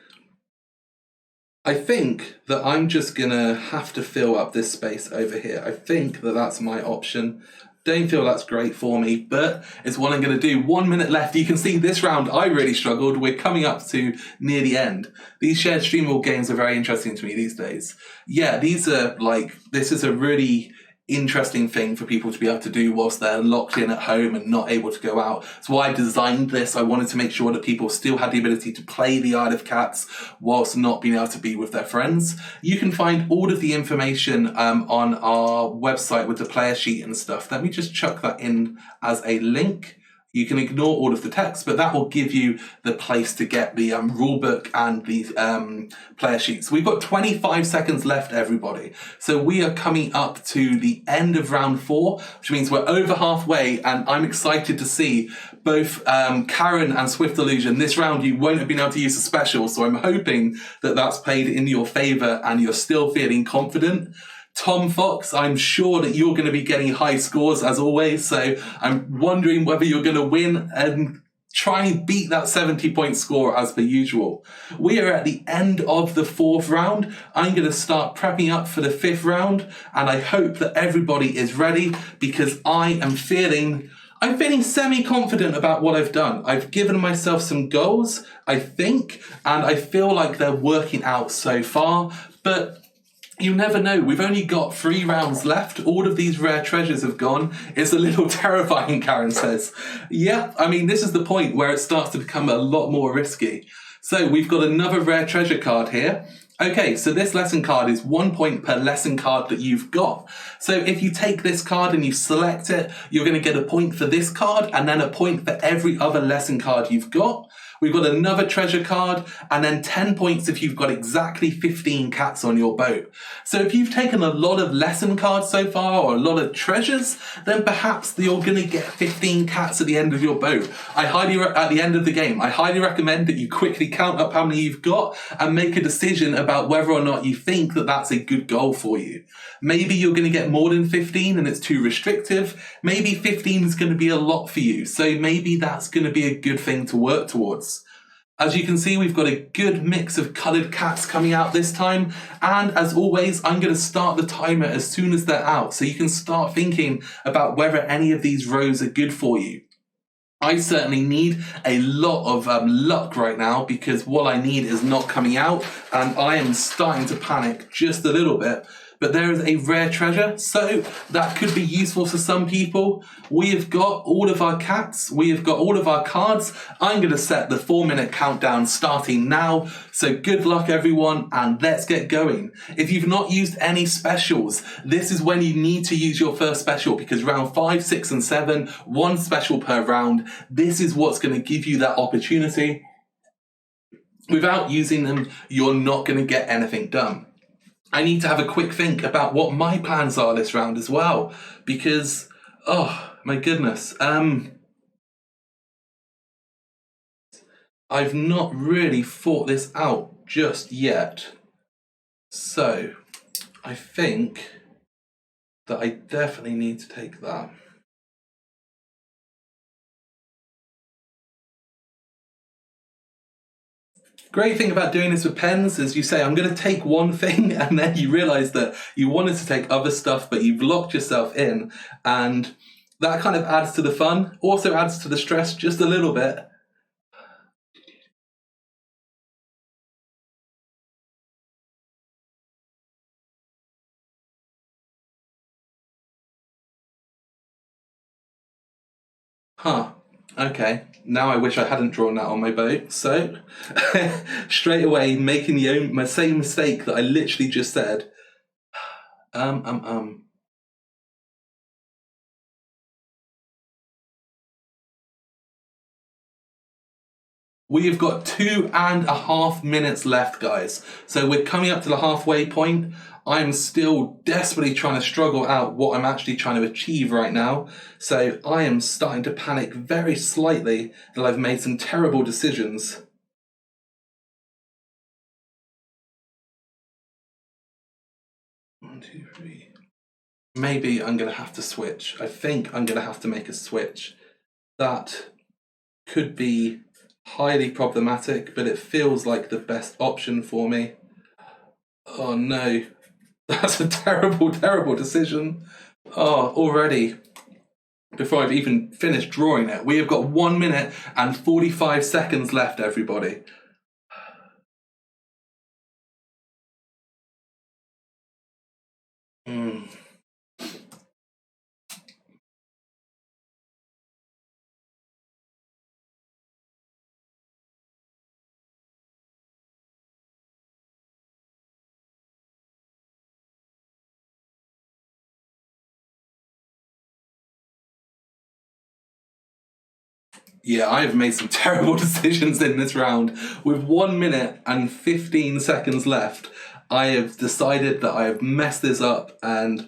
I think that I'm just gonna have to fill up this space over here. I think that that's my option. Don't feel that's great for me, but it's what I'm gonna do. 1 minute left. You can see this round I really struggled. We're coming up to near the end. These shared streamable games are very interesting to me these days. Yeah, this is a really interesting thing for people to be able to do whilst they're locked in at home and not able to go out. That's why I designed this. I wanted to make sure that people still had the ability to play the Isle of Cats whilst not being able to be with their friends. You can find all of the information on our website with the player sheet and stuff. Let me just chuck that in as a link. You can ignore all of the text, but that will give you the place to get the rulebook and the player sheets. We've got 25 seconds left, everybody. So we are coming up to the end of round 4, which means we're over halfway, and I'm excited to see both Karen and Swift Illusion. This round you won't have been able to use a special, so I'm hoping that that's played in your favour and you're still feeling confident. Tom Fox, I'm sure that you're going to be getting high scores as always, so I'm wondering whether you're going to win and try and beat that 70-point score as per usual. We are at the end of the 4th round. I'm going to start prepping up for the 5th round, and I hope that everybody is ready because I'm feeling semi-confident about what I've done. I've given myself some goals, I think, and I feel like they're working out so far, but you never know. We've only got 3 rounds left. All of these rare treasures have gone. It's a little terrifying, Karen says. Yeah, I mean, this is the point where it starts to become a lot more risky. So we've got another rare treasure card here. Okay, so this lesson card is 1 point per lesson card that you've got. So if you take this card and you select it, you're going to get a point for this card and then a point for every other lesson card you've got. We've got another treasure card and then 10 points if you've got exactly 15 cats on your boat. So if you've taken a lot of lesson cards so far or a lot of treasures, then perhaps you're going to get 15 cats at the end of your boat. At the end of the game, I highly recommend that you quickly count up how many you've got and make a decision about whether or not you think that that's a good goal for you. Maybe you're going to get more than 15 and it's too restrictive. Maybe 15 is going to be a lot for you. So maybe that's going to be a good thing to work towards. As you can see, we've got a good mix of coloured cats coming out this time. And as always, I'm going to start the timer as soon as they're out. So you can start thinking about whether any of these rows are good for you. I certainly need a lot of luck right now because what I need is not coming out and I am starting to panic just a little bit. But there is a rare treasure, so that could be useful for some people. We have got all of our cats, we have got all of our cards. I'm going to set the 4-minute countdown starting now. So good luck everyone, and let's get going. If you've not used any specials, this is when you need to use your first special because round 5, 6 and 7, 1 special per round. This is what's going to give you that opportunity. Without using them, you're not going to get anything done. I need to have a quick think about what my plans are this round as well, because, oh my goodness, I've not really thought this out just yet. So, I think that I definitely need to take that. Great thing about doing this with pens is you say, I'm going to take one thing, and then you realise that you wanted to take other stuff, but you've locked yourself in, and that kind of adds to the fun, also adds to the stress just a little bit. Huh. Okay. Now I wish I hadn't drawn that on my boat. So, straight away, making my same mistake that I literally just said. We've got 2.5 minutes left, guys. So we're coming up to the halfway point. I'm still desperately trying to struggle out what I'm actually trying to achieve right now. So I am starting to panic very slightly that I've made some terrible decisions. One, two, three. Maybe I'm going to have to switch. I think I'm going to have to make a switch. That could be highly problematic, but it feels like the best option for me. Oh no, that's a terrible, terrible decision. Oh, already, before I've even finished drawing it, we have got 1 minute and 45 seconds left, everybody. Yeah, I have made some terrible decisions in this round. With 1 minute and 15 seconds left, I have decided that I have messed this up, and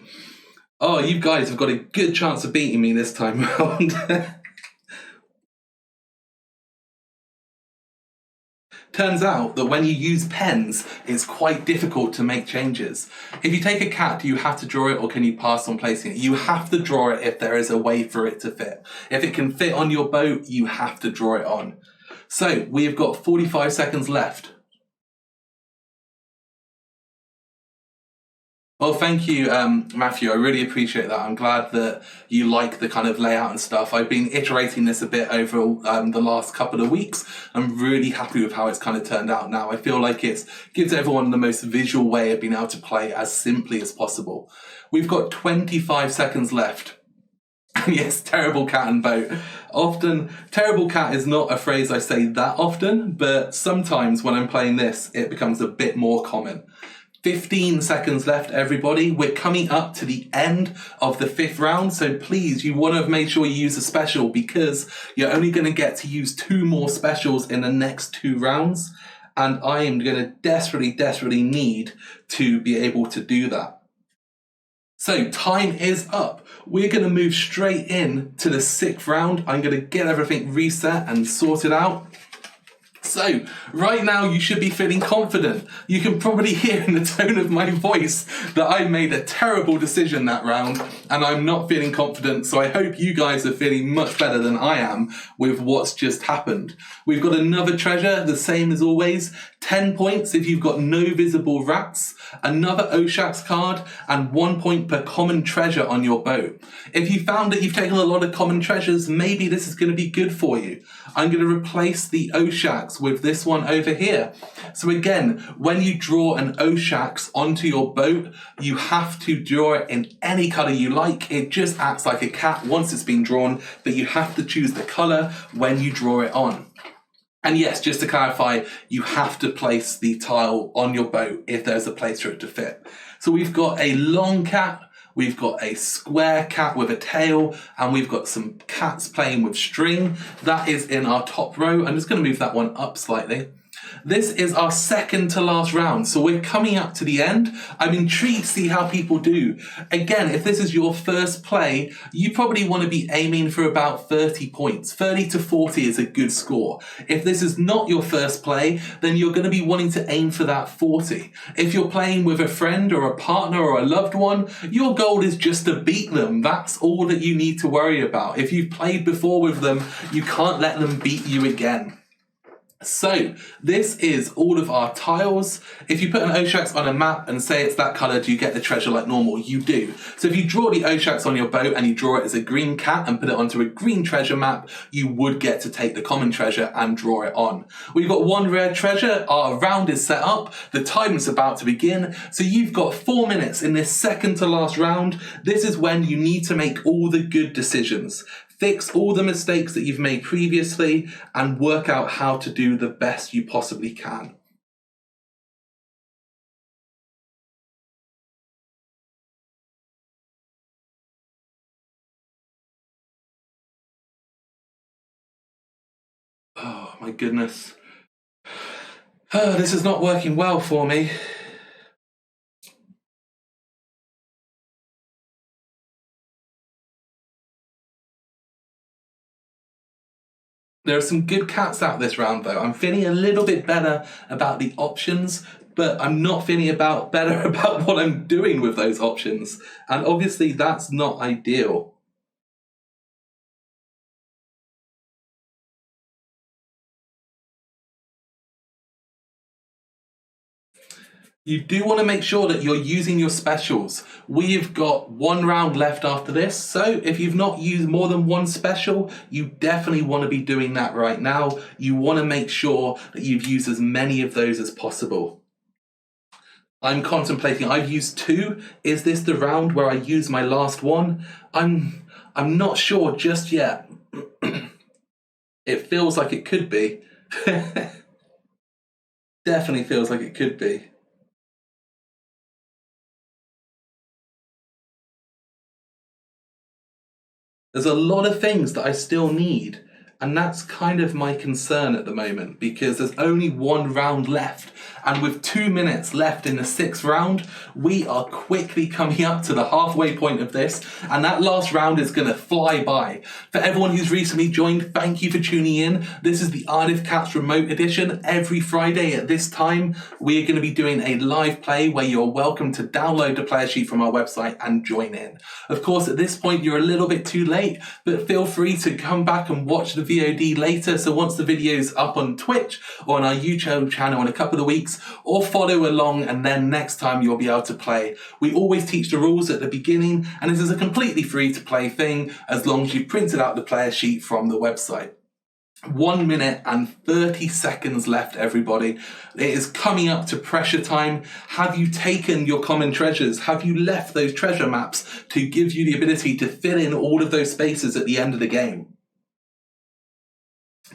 oh, you guys have got a good chance of beating me this time round. Turns out that when you use pens, it's quite difficult to make changes. If you take a cat, do you have to draw it or can you pass on placing it? You have to draw it if there is a way for it to fit. If it can fit on your boat, you have to draw it on. So we have got 45 seconds left. Well, thank you, Matthew. I really appreciate that. I'm glad that you like the kind of layout and stuff. I've been iterating this a bit over the last couple of weeks. I'm really happy with how it's kind of turned out now. I feel like it gives everyone the most visual way of being able to play as simply as possible. We've got 25 seconds left. And yes, terrible cat and boat. Often, terrible cat is not a phrase I say that often, but sometimes when I'm playing this, it becomes a bit more common. 15 seconds left, everybody. We're coming up to the end of the 5th round, so please, you want to make sure you use a special because you're only going to get to use 2 more specials in the next 2 rounds, and I am going to desperately, desperately need to be able to do that. So time is up. We're going to move straight in to the 6th round. I'm going to get everything reset and sorted out. So, right now you should be feeling confident. You can probably hear in the tone of my voice that I made a terrible decision that round and I'm not feeling confident, so I hope you guys are feeling much better than I am with what's just happened. We've got another treasure, the same as always, 10 points if you've got no visible rats, another Oshax card, and 1 point per common treasure on your boat. If you found that you've taken a lot of common treasures, maybe this is going to be good for you. I'm going to replace the Oshax with this one over here. So again, when you draw an Oshax onto your boat, you have to draw it in any colour you like. It just acts like a cat once it's been drawn, but you have to choose the colour when you draw it on. And yes, just to clarify, you have to place the tile on your boat if there's a place for it to fit. So we've got a long cat, we've got a square cat with a tail, and we've got some cats playing with string. That is in our top row. I'm just going to move that one up slightly. This is our second to last round, so we're coming up to the end. I'm intrigued to see how people do. Again, if this is your first play, you probably want to be aiming for about 30 points. 30 to 40 is a good score. If this is not your first play, then you're going to be wanting to aim for that 40. If you're playing with a friend or a partner or a loved one, your goal is just to beat them. That's all that you need to worry about. If you've played before with them, you can't let them beat you again. So, this is all of our tiles. If you put an Oshax on a map and say it's that colour, do you get the treasure like normal? You do. So if you draw the Oshax on your boat and you draw it as a green cat and put it onto a green treasure map, you would get to take the common treasure and draw it on. We've got one rare treasure, our round is set up, the time is about to begin, so you've got 4 minutes in this second to last round. This is when you need to make all the good decisions. Fix all the mistakes that you've made previously and work out how to do the best you possibly can. Oh my goodness. This is not working well for me. There are some good cats out this round, though. I'm feeling a little bit better about the options, but I'm not feeling better about what I'm doing with those options. And obviously, that's not ideal. You do want to make sure that you're using your specials. We've got one round left after this, so if you've not used more than one special, you definitely want to be doing that right now. You want to make sure that you've used as many of those as possible. I'm contemplating, I've used 2. Is this the round where I use my last one? I'm not sure just yet. It feels like it could be. Definitely feels like it could be. There's a lot of things that I still need, and that's kind of my concern at the moment, because there's only one round left, and with 2 minutes left in the 6th round, we are quickly coming up to the halfway point of this, and that last round is going to fly by. For everyone who's recently joined, thank you for tuning in. This is the Isle of Cats Remote Edition. Every Friday at this time, we are going to be doing a live play where you're welcome to download the player sheet from our website and join in. Of course, at this point, you're a little bit too late, but feel free to come back and watch the VOD later. So once the video's up on Twitch or on our YouTube channel in a couple of weeks, or follow along, and then next time you'll be able to play. We always teach the rules at the beginning, and this is a completely free to play thing as long as you've printed out the player sheet from the website. 1 minute and 30 seconds left, everybody. It is coming up to pressure time. Have you taken your common treasures? Have you left those treasure maps to give you the ability to fill in all of those spaces at the end of the game?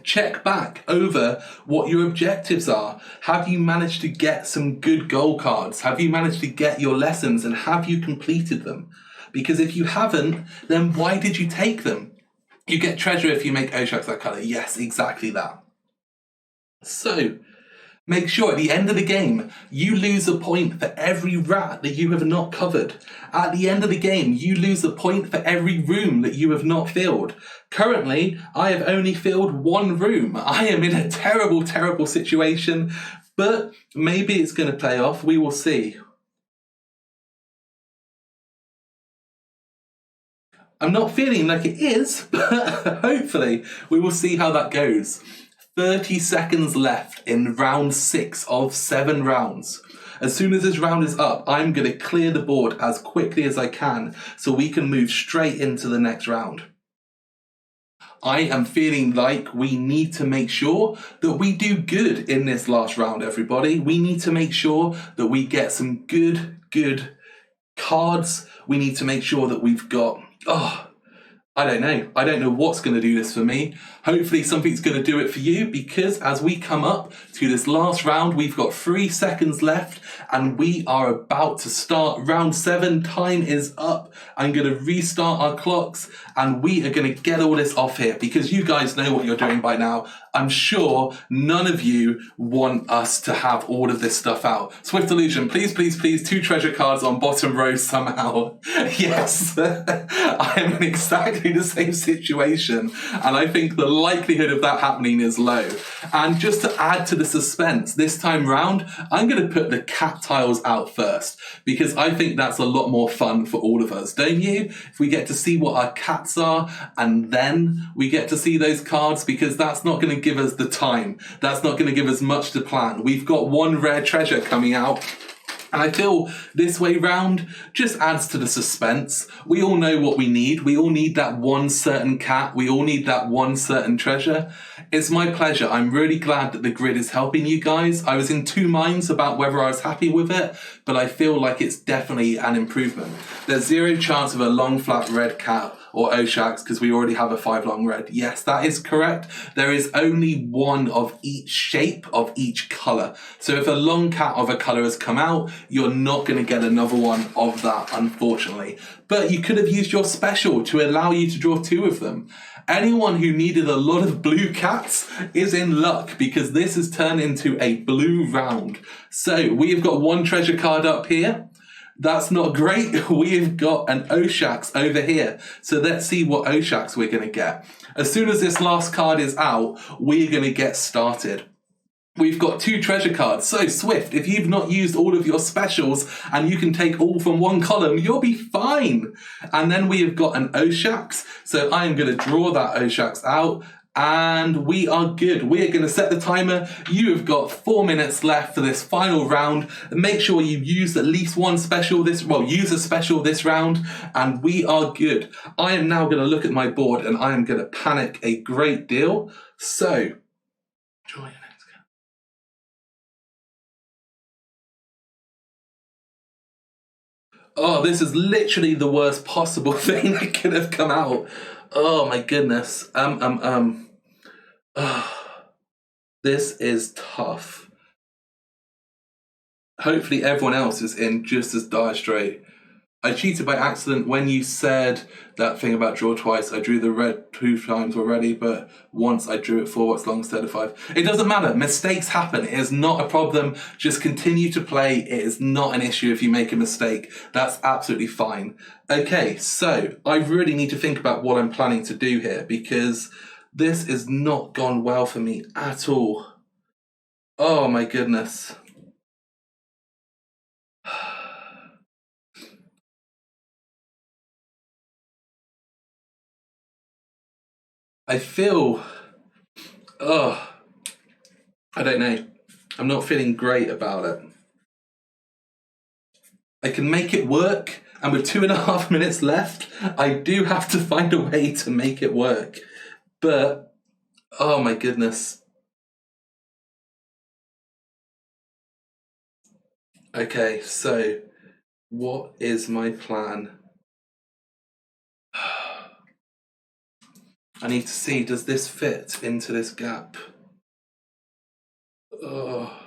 Check back over what your objectives are. Have you managed to get some good goal cards? Have you managed to get your lessons, and have you completed them? Because if you haven't, then why did you take them? You get treasure if you make Oshax that colour. Yes, exactly that. So, make sure at the end of the game, you lose a point for every rat that you have not covered. At the end of the game, you lose a point for every room that you have not filled. Currently, I have only filled 1 room. I am in a terrible, terrible situation, but maybe it's going to pay off. We will see. I'm not feeling like it is, but hopefully we will see how that goes. 30 seconds left in round 6 of 7 rounds. As soon as this round is up, I'm going to clear the board as quickly as I can so we can move straight into the next round. I am feeling like we need to make sure that we do good in this last round, everybody. We need to make sure that we get some good cards. We need to make sure that we've got... I don't know. I don't know what's going to do this for me. Hopefully something's going to do it for you, because as we come up to this last round, we've got 3 seconds left and we are about to start round 7. Time is up. I'm going to restart our clocks and we are going to get all this off here, because you guys know what you're doing by now. I'm sure none of you want us to have all of this stuff out. Swift Illusion, please, please, please, 2 treasure cards on bottom row somehow. Yes, I am in exactly the same situation, and I think the likelihood of that happening is low. And just to add to the suspense, this time round, I'm going to put the cat tiles out first, because I think that's a lot more fun for all of us, don't you? If we get to see what our cats are, and then we get to see those cards, because that's not going to give us the time. That's not going to give us much to plan. We've got 1 rare treasure coming out, and I feel this way round just adds to the suspense. We all know what we need. We all need that one certain cat. We all need that one certain treasure. It's my pleasure. I'm really glad that the grid is helping you guys. I was in 2 minds about whether I was happy with it, but I feel like it's definitely an improvement. There's 0 chance of a long flat red cat or Oshaks because we already have a 5 long red. Yes, that is correct. There is only one of each shape of each colour. So if a long cat of a colour has come out, you're not going to get another one of that, unfortunately. But you could have used your special to allow you to draw 2 of them. Anyone who needed a lot of blue cats is in luck because this has turned into a blue round. So we've got 1 treasure card up here. That's not great. We've got an Oshaks over here. So let's see what Oshaks we're going to get. As soon as this last card is out, we're going to get started. We've got 2 treasure cards. So Swift, if you've not used all of your specials and you can take all from 1 column, you'll be fine. And then we have got an Oshaks. So I am going to draw that Oshaks out and we are good. We're going to set the timer. You have got 4 minutes left for this final round. Make sure you use at least one special use a special this round and we are good. I am now going to look at my board and I am going to panic a great deal. So, join. Oh, this is literally the worst possible thing that could have come out. Oh my goodness. This is tough. Hopefully everyone else is in just as dire straight. I cheated by accident when you said that thing about draw twice. I drew the red 2 times already, but once I drew it 4 what's long instead of 5. It doesn't matter. Mistakes happen. It is not a problem. Just continue to play. It is not an issue if you make a mistake. That's absolutely fine. Okay, so I really need to think about what I'm planning to do here because this has not gone well for me at all. Oh my goodness. I feel, I don't know. I'm not feeling great about it. I can make it work, and with 2.5 minutes left, I do have to find a way to make it work. But, oh my goodness. Okay, so what is my plan? I need to see, does this fit into this gap? Oh,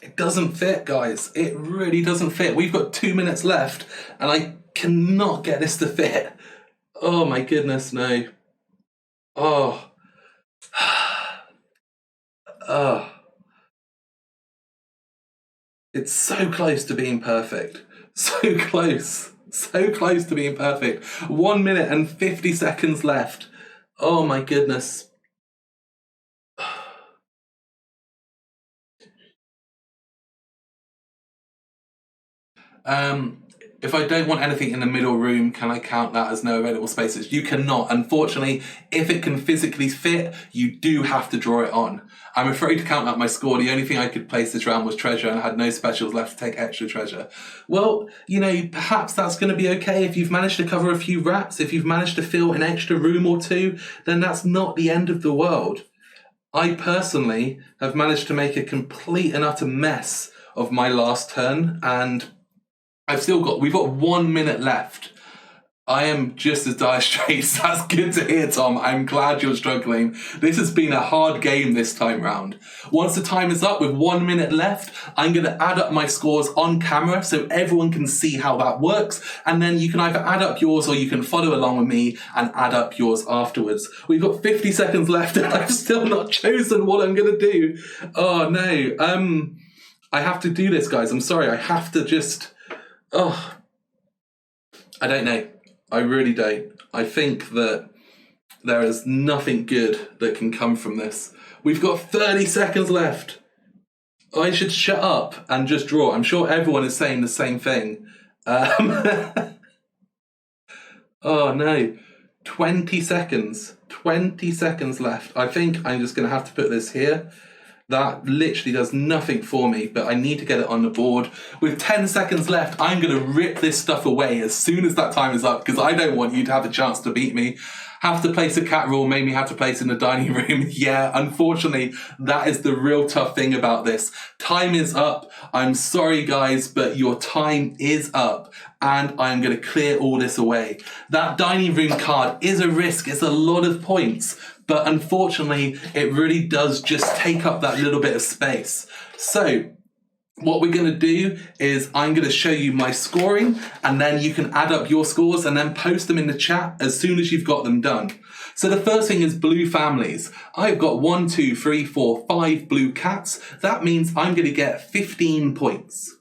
it doesn't fit, guys. It really doesn't fit. We've got 2 minutes left, and I cannot get this to fit. Oh my goodness, no. Oh. It's so close to being perfect. So close. So close to being perfect. 1 minute and 50 seconds left. Oh my goodness. If I don't want anything in the middle room, can I count that as no available spaces? You cannot. Unfortunately, if it can physically fit, you do have to draw it on. I'm afraid to count up my score. The only thing I could place this round was treasure, and I had no specials left to take extra treasure. Well, you know, perhaps that's going to be okay. If you've managed to cover a few wraps, if you've managed to fill an extra room or 2, then that's not the end of the world. I personally have managed to make a complete and utter mess of my last turn, and we've got 1 minute left. I am just as dire straits. That's good to hear, Tom. I'm glad you're struggling. This has been a hard game this time round. Once the time is up with 1 minute left, I'm going to add up my scores on camera so everyone can see how that works. And then you can either add up yours or you can follow along with me and add up yours afterwards. We've got 50 seconds left and I've still not chosen what I'm going to do. Oh, no. I have to do this, guys. I'm sorry. I have to just... I don't know. I really don't. I think that there is nothing good that can come from this. We've got 30 seconds left. I should shut up and just draw. I'm sure everyone is saying the same thing. Oh no. 20 seconds. 20 seconds left. I think I'm just going to have to put this here. That literally does nothing for me, but I need to get it on the board. With 10 seconds left, I'm going to rip this stuff away as soon as that time is up, because I don't want you to have a chance to beat me. Have to place a cat rule, made me have to place in the dining room. Yeah, unfortunately, that is the real tough thing about this. Time is up. I'm sorry, guys, but your time is up, and I'm going to clear all this away. That dining room card is a risk. It's a lot of points, but unfortunately, it really does just take up that little bit of space. So what we're going to do is I'm going to show you my scoring, and then you can add up your scores and then post them in the chat as soon as you've got them done. So the first thing is blue families. I've got 1, 2, 3, 4, 5 blue cats. That means I'm going to get 15 points.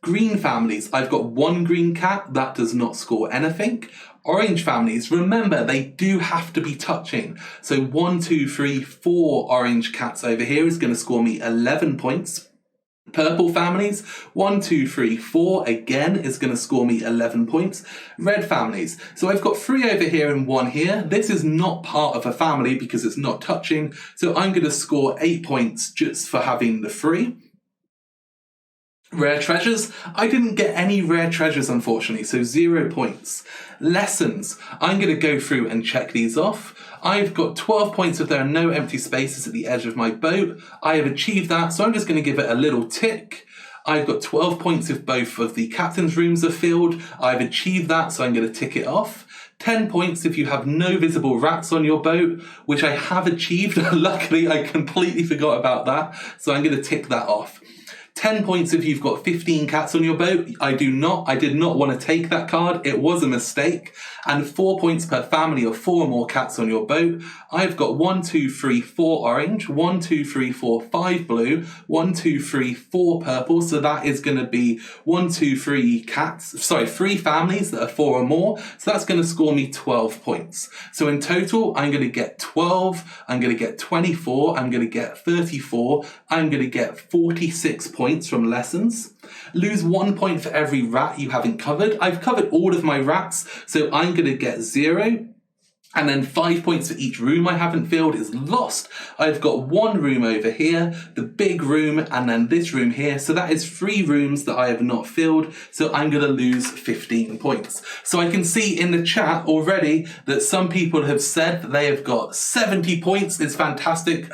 Green families, I've got 1 green cat. That does not score anything. Orange families, remember, they do have to be touching. So 1, 2, 3, 4 orange cats over here is going to score me 11 points. Purple families, 1, 2, 3, 4, again, is going to score me 11 points. Red families, so I've got 3 over here and 1 here. This is not part of a family because it's not touching, so I'm going to score 8 points just for having the 3. Rare treasures, I didn't get any rare treasures, unfortunately, so 0 points. Lessons, I'm going to go through and check these off. I've got 12 points if there are no empty spaces at the edge of my boat. I have achieved that, so I'm just going to give it a little tick. I've got 12 points if both of the captain's rooms are filled. I've achieved that, so I'm going to tick it off. 10 points if you have no visible rats on your boat, which I have achieved. Luckily, I completely forgot about that, so I'm going to tick that off. 10 points if you've got 15 cats on your boat. I did not want to take that card. It was a mistake. And 4 points per family of 4 or more cats on your boat. I've got 1, 2, 3, 4 orange, 1, 2, 3, 4, 5 blue, 1, 2, 3, 4 purple. So that is going to be 1, 2, 3 3 families that are 4 or more. So that's going to score me 12 points. So in total, I'm going to get 12, I'm going to get 24, I'm going to get 34, I'm going to get 46 points from lessons. Lose 1 point for every rat you haven't covered. I've covered all of my rats, so I'm going to get 0. And then 5 points for each room I haven't filled is lost. I've got 1 room over here, the big room, and then this room here. So that is 3 rooms that I have not filled. So I'm going to lose 15 points. So I can see in the chat already that some people have said that they have got 70 points. It's fantastic.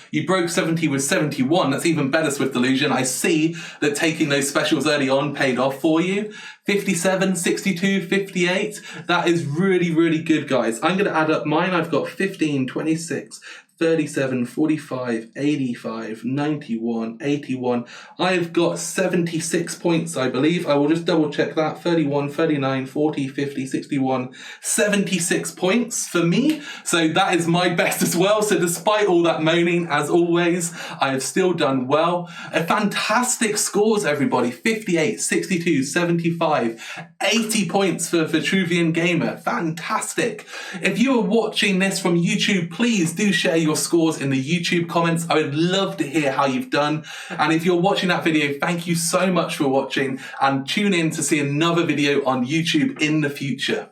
You broke 70 with 71. That's even better, Swift Delusion. I see that taking those specials early on paid off for you. 57, 62, 58. That is really, really good, guys. I'm going to add up mine. I've got 15, 26, 37, 45, 85, 91, 81. I've got 76 points, I believe. I will just double check that. 31, 39, 40, 50, 61, 76 points for me. So that is my best as well. So despite all that moaning, as always, I have still done well. A fantastic scores, everybody. 58, 62, 75, 80 points for Vitruvian Gamer. Fantastic. If you are watching this from YouTube, please do share your scores in the YouTube comments. I would love to hear how you've done. And if you're watching that video, thank you so much for watching, and tune in to see another video on YouTube in the future.